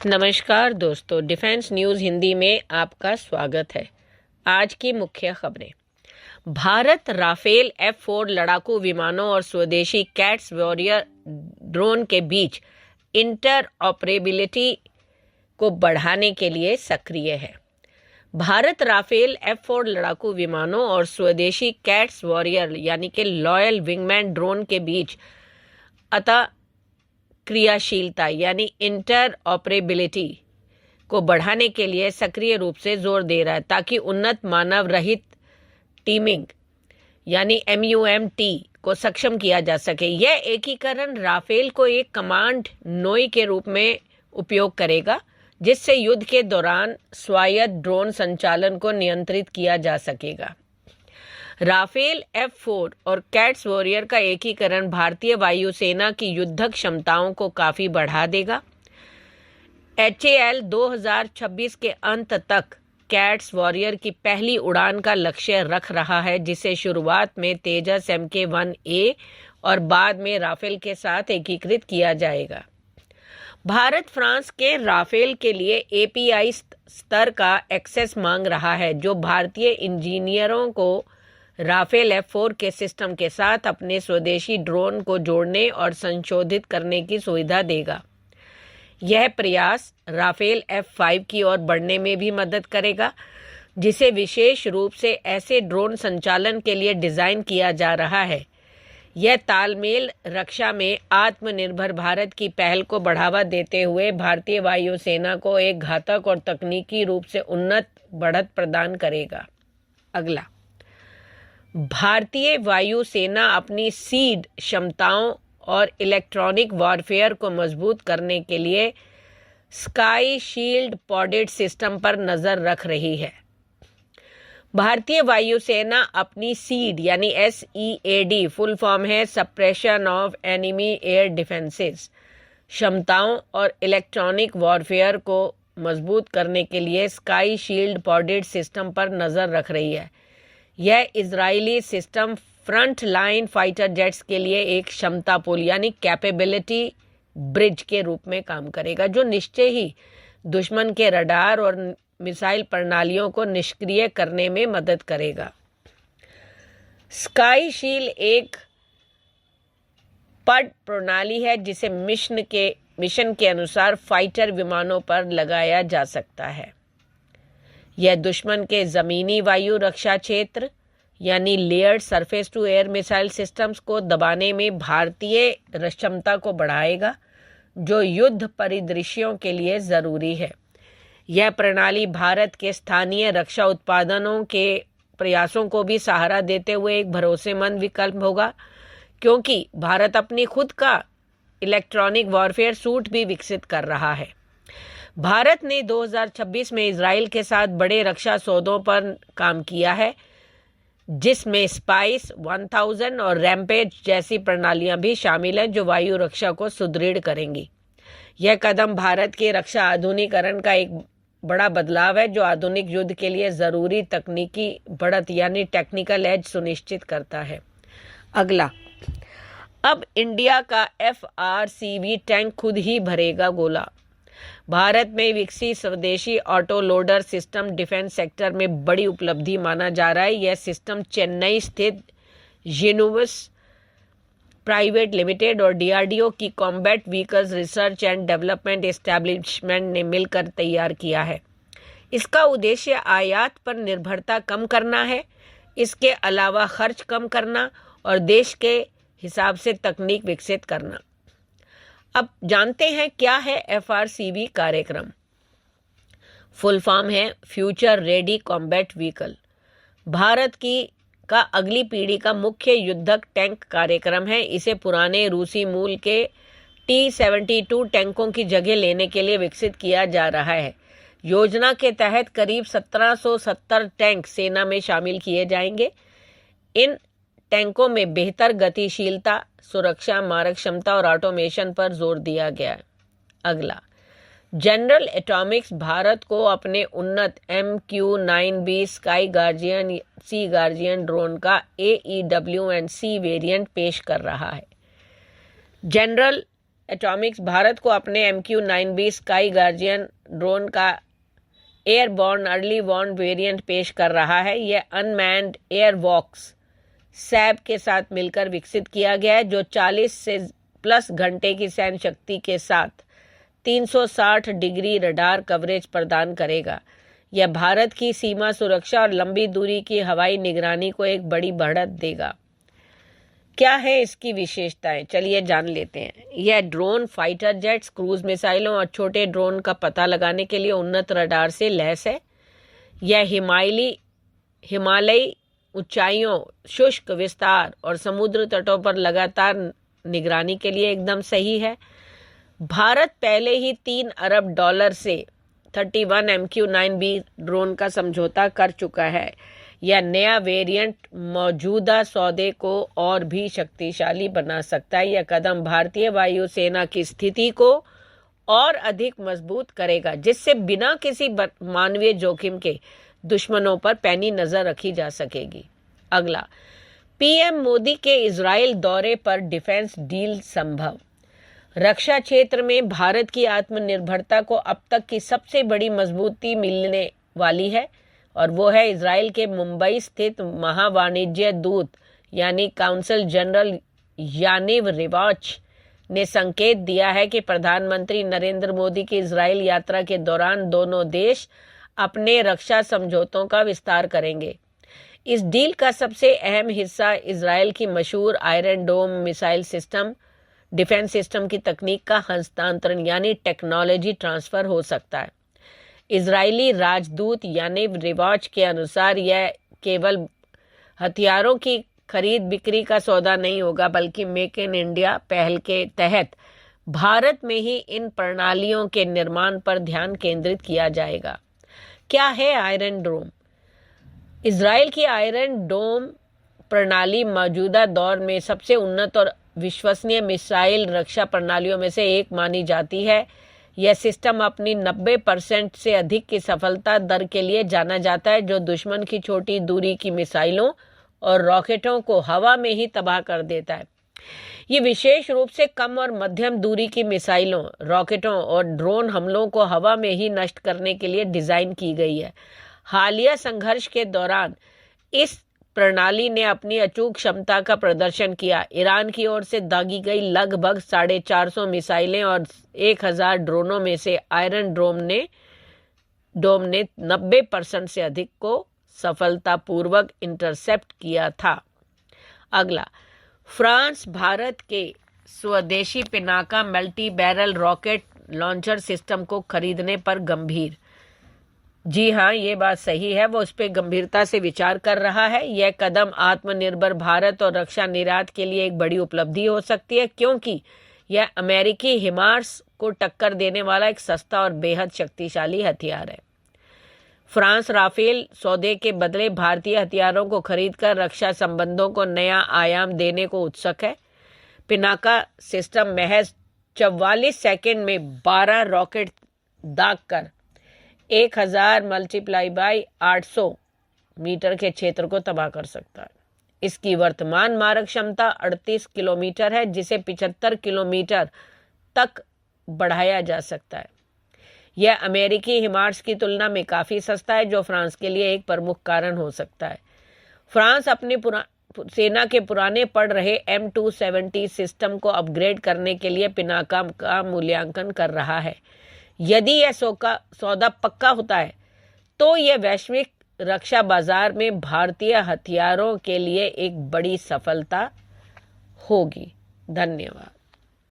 नमस्कार दोस्तों, defence news Hindi में आपका स्वागत है। आज की मुख्य खबरें। भारत राफेल F4 लड़ाकू विमानों और स्वदेशी कैट्स वॉरियर ड्रोन के बीच इंटरऑपरेबिलिटी को बढ़ाने के लिए सक्रिय है। भारत राफेल F4 लड़ाकू विमानों और स्वदेशी कैट्स वॉरियर यानी कि लॉयल विंगमैन ड्रोन के बीच क्रियाशीलता यानी इंटरऑपरेबिलिटी को बढ़ाने के लिए सक्रिय रूप से जोर दे रहा है, ताकि उन्नत मानव रहित टीमिंग यानी MUMT को सक्षम किया जा सके। यह एकीकरण राफेल को एक कमांड नोई के रूप में उपयोग करेगा, जिससे युद्ध के दौरान स्वायत्त ड्रोन संचालन को नियंत्रित किया जा सकेगा। राफेल F4 और कैट्स वॉरियर का एकीकरण भारतीय वायुसेना की युद्धक क्षमताओं को काफी बढ़ा देगा। HAL 2026 के अंत तक कैट्स वॉरियर की पहली उड़ान का लक्ष्य रख रहा है, जिसे शुरुआत में तेजस Mk1A और बाद में राफेल के साथ एकीकृत किया जाएगा। भारत फ्रांस के राफेल के लिए API स्तर का एक्सेस मांग रहा है, जो भारतीय इंजीनियरों को राफेल F4 के सिस्टम के साथ अपने स्वदेशी ड्रोन को जोड़ने और संशोधित करने की सुविधा देगा। यह प्रयास राफेल F5 की ओर बढ़ने में भी मदद करेगा, जिसे विशेष रूप से ऐसे ड्रोन संचालन के लिए डिजाइन किया जा रहा है। यह तालमेल रक्षा में आत्मनिर्भर भारत की पहल को बढ़ावा देते हुए भारतीय वायुसेना को एक घातक और तकनीकी रूप से उन्नत बढ़त प्रदान करेगा। अगला, भारतीय वायुसेना अपनी सीड क्षमताओं और इलेक्ट्रॉनिक वॉरफेयर को मजबूत करने के लिए स्काई शील्ड पॉडेड सिस्टम पर नजर रख रही है। भारतीय वायुसेना अपनी सीड यानी SEAD फुल फॉर्म है suppression of enemy air defences क्षमताओं और इलेक्ट्रॉनिक वॉरफेयर को मजबूत करने के लिए स्काई शील्ड पॉडेड सिस्टम पर नजर रख रही है। यह Israeli system front line fighter jets के लिए एक क्षमता पुल यानी कैपेबिलिटी ब्रिज के रूप में काम करेगा, जो निश्चय ही दुश्मन के रडार और मिसाइल प्रणालियों को निष्क्रिय करने में मदद करेगा। स्काई शील्ड एक पड प्रणाली है, जिसे मिशन के अनुसार फाइटर विमानों पर लगाया जा सकता है। यह दुश्मन के जमीनी वायु रक्षा क्षेत्र यानी layered surface to air missile systems को दबाने में भारतीय क्षमता को बढ़ाएगा, जो युद्ध परिदृश्यों के लिए जरूरी है। यह प्रणाली भारत के स्थानीय रक्षा उत्पादनों के प्रयासों को भी सहारा देते हुए एक भरोसेमंद विकल्प होगा, क्योंकि भारत अपनी खुद का इलेक्ट्रॉनिक वॉरफेयर सूट भी विकसित कर रहा है। भारत ने 2026 में इजराइल के साथ बड़े रक्षा सौदों पर काम किया है, जिसमें स्पाइस 1000 और रैम्पेज जैसी प्रणालियां भी शामिल हैं, जो वायु रक्षा को सुदृढ़ करेंगी। यह कदम भारत के रक्षा आधुनिकीकरण का एक बड़ा बदलाव है, जो आधुनिक युद्ध के लिए जरूरी तकनीकी बढ़त यानी टेक्निकल एज सुनिश्चित करता है। अगला, अब इंडिया का FRCV टैंक खुद ही भरेगा गोला। भारत में विकसित स्वदेशी auto loader system defence sector में बड़ी उपलब्धि माना जा रहा है। यह सिस्टम चेन्नई स्थित जिनोवस प्राइवेट लिमिटेड और DRDO की combat vehicles research and development establishment ने मिलकर तैयार किया है। इसका उद्देश्य आयात पर निर्भरता कम करना है, इसके अलावा खर्च कम करना और देश के हिसाब से तकनीक विकसित करना। अब जानते हैं क्या है FRCV कार्यक्रम। फुल फॉर्म है future ready combat vehicle. Bharat का अगली पीढ़ी का मुख्य युद्धक टैंक कार्यक्रम है। इसे पुराने रूसी मूल के T-72 टैंकों की जगह लेने के लिए विकसित किया जा रहा है। योजना के तहत करीब 1770 टैंक सेना में शामिल किए जाएंगे। इन टैंकों में बेहतर गतिशीलता, सुरक्षा, मारक क्षमता और ऑटोमेशन पर जोर दिया गया है। अगला, जनरल एटॉमिक्स भारत को अपने उन्नत MQ-9B स्काई गार्जियन सी गार्जियन ड्रोन का AEW&C वेरिएंट पेश कर रहा है। जनरल एटॉमिक्स भारत को अपने MQ-9B स्काई गार्जियन ड्रोन का एयरबॉर्न अर्ली वार्न वेरिएंट पेश कर रहा है। यह अनमैन्ड एयरवॉक्स सैब के साथ मिलकर विकसित किया गया है, जो 40 से प्लस घंटे की सहन शक्ति के साथ 360 डिग्री रडार कवरेज प्रदान करेगा। यह भारत की सीमा सुरक्षा और लंबी दूरी की हवाई निगरानी को एक बड़ी बढ़त देगा। क्या है इसकी विशेषताएं, चलिए जान लेते हैं। यह ड्रोन फाइटर जेट्स, क्रूज मिसाइलों और छोटे ड्रोन का पता लगाने के लिए उन्नत रडार से लैस है। यह हिमालयी ऊंचाइयों, शुष्क विस्तार और समुद्र तटों पर लगातार निगरानी के लिए एकदम सही है। भारत पहले ही $3 अरब से 31 MQ-9B ड्रोन का समझौता कर चुका है। यह नया वेरिएंट मौजूदा सौदे को और भी शक्तिशाली बना सकता है। यह कदम भारतीय वायुसेना की स्थिति को और अधिक मजबूत करेगा, जिससे बिना किसी मानवीय जोखिम के दुश्मनों पर पैनी नजर रखी जा सकेगी। अगला, PM मोदी के इजराइल दौरे पर डिफेंस डील संभव। रक्षा क्षेत्र में भारत की आत्मनिर्भरता को अब तक की सबसे बड़ी मजबूती मिलने वाली है, और वो है इजराइल के मुंबई स्थित महावाणिज्य दूत यानी काउंसल जनरल यानिव रिवाच ने संकेत दिया है कि प्रधानमंत्री नरेंद्र मोदी की इजराइल यात्रा के दौरान दोनों देश अपने रक्षा समझौतों का विस्तार करेंगे। इस डील का सबसे अहम हिस्सा इजराइल की मशहूर iron dome missile system defence system की तकनीक का हस्तांतरण यानी टेक्नोलॉजी ट्रांसफर हो सकता है। इजरायली राजदूत यानिव रिवाच के अनुसार यह केवल हथियारों की खरीद बिक्री का सौदा नहीं होगा, बल्कि मेक इन इंडिया पहल के तहत भारत में ही इन प्रणालियों के निर्माण पर ध्यान केंद्रित किया जाएगा। क्या है आयरन डोम? इजराइल की आयरन डोम प्रणाली मौजूदा दौर में सबसे उन्नत और विश्वसनीय मिसाइल रक्षा प्रणालियों में से एक मानी जाती है। यह सिस्टम अपनी 90% से अधिक की सफलता दर के लिए जाना जाता है, जो दुश्मन की छोटी दूरी की मिसाइलों और रॉकेटों को हवा में ही तबाह कर देता है। ये विशेष रूप से कम और मध्यम दूरी की मिसाइलों, रॉकेटों और ड्रोन हमलों को हवा में ही नष्ट करने के लिए डिजाइन की गई है। हालिया संघर्ष के दौरान इस प्रणाली ने अपनी अचूक क्षमता का प्रदर्शन किया। ईरान की ओर से दागी गई लगभग 450 मिसाइलें और 1000 ड्रोनों में से आयरन डोम ने 90% से अधिक को सफलतापूर्वक इंटरसेप्ट किया था। अगला, फ्रांस भारत के स्वदेशी Pinaka multi barrel rocket launcher system को खरीदने पर गंभीर। जी हाँ, ये बात सही है, वो उस पर गंभीरता से विचार कर रहा है। यह कदम आत्मनिर्भर भारत और रक्षा निर्यात के लिए एक बड़ी उपलब्धि हो सकती है, क्योंकि यह अमेरिकी हिमार्स को टक्कर देने वाला एक सस्ता और बेहद शक्तिशाली हथियार है। फ्रांस राफेल सौदे के बदले भारतीय हथियारों को खरीदकर रक्षा संबंधों को नया आयाम देने को उत्सुक है। पिनाका सिस्टम महज 44 सेकंड में 12 रॉकेट दागकर 1000 × 800 मीटर के क्षेत्र को तबाह कर सकता है। इसकी वर्तमान मारक क्षमता 38 किलोमीटर है, जिसे 75 किलोमीटर तक बढ़ाया जा सकता है। यह अमेरिकी हिमार्स की तुलना में काफ़ी सस्ता है, जो फ्रांस के लिए एक प्रमुख कारण हो सकता है। फ्रांस अपनी सेना के पुराने पड़ रहे M270 सिस्टम को अपग्रेड करने के लिए पिनाका का मूल्यांकन कर रहा है। यदि यह सौदा पक्का होता है, तो यह वैश्विक रक्षा बाजार में भारतीय हथियारों के लिए एक बड़ी सफलता होगी। धन्यवाद।